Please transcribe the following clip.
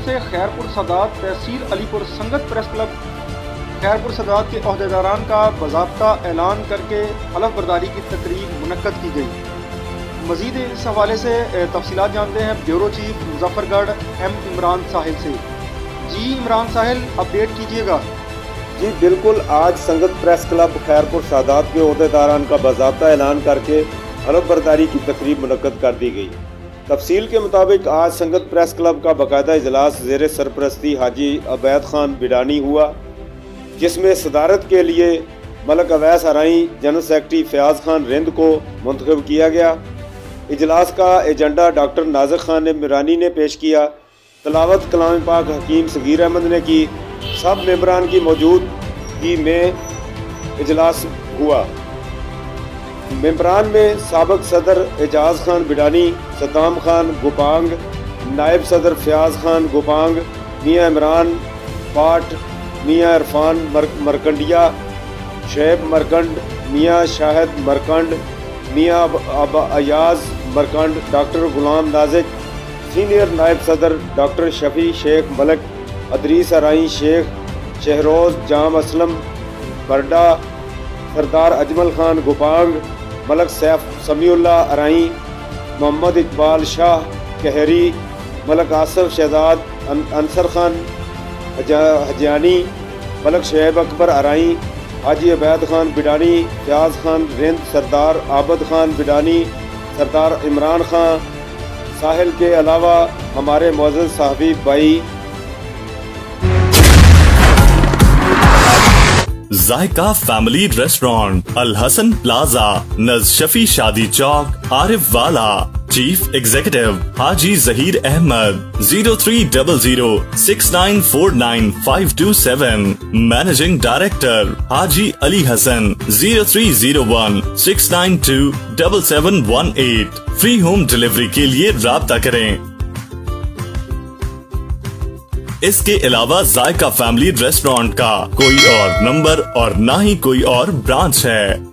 से खैरपुर सादात तहसील अलीपुर संगत press club Khairpur Sadat के अहदेदारान का बाज़ाब्ता ऐलान करके हलफ बर्दारी की तकरीब मुनक्कद की गई। मज़ीद इस हवाले से तफसीलात जानते हैं bureau chief Muzaffargarh M Imran Sahil से। जी इमरान साहिल, अपडेट कीजिएगा। जी बिल्कुल, आज संगत प्रेस क्लब खैरपुर सादात के अहदेदारान का बाज़ाब्ता ऐलान करके हलफ बर्दारी की तकरीब मुनक्कद कर दी गई। तफसील के मुताबिक आज संगत प्रेस क्लब का बाकायदा इजलास ज़ेर सरपरस्ती हाजी अबैद खान बिडानी हुआ, जिसमें सदारत के लिए मलक अवैस अराई जनरल सेक्रेटरी फयाज खान रिंद को मुंतखब किया गया। इजलास का एजेंडा डॉक्टर नाज़िर खान मिरानी ने पेश किया। तलावत कलाम पाक हकीम सगीर अहमद ने की। सब मेंबरान की मौजूदगी में इजलास हुआ। मेंबरान में साबिक सदर एजाज खान बिडानी, सद्दाम खान गोपांग, नायब सदर फयाज खान गोपांग, मियाँ इमरान पाट, मियाँ इरफान मरकंडिया, शेब मरकंड, मियाँ शाहिद मरकंड, मियाँ अयाज मरकंड, डॉक्टर गुलाम नाजिक, सीनियर नायब सदर डॉक्टर शफी शेख मलक, अदरीस अराई शेख, शहरोज जाम असलम बरडा, सरदार अजमल खान गोपांग, मलक सैफ समीउल्ला अराई, मोहम्मद इकबाल शाह कहरी, मलक आसफ शहजाद अंसर खान हजानी, मलक शैब अकबर अराई, हाजी अबैद खान बिडानी, फयाज खान रिंद, सरदार आबद खान बिडानी, सरदार इमरान खान साहिल के अलावा हमारे मौजूद साहबी भाई Zaika family restaurant, Al Hasan plaza, नज़शफी Shadi Chowk, Arifwala. Chief executive Haji Zaheer Ahmad. 030069495527। Managing director Haji Ali Hasan. 030169277718। Free home delivery के लिए राब्ता करें। इसके अलावा जायका फैमिली रेस्टोरेंट का कोई और नंबर और ना ही कोई और ब्रांच है।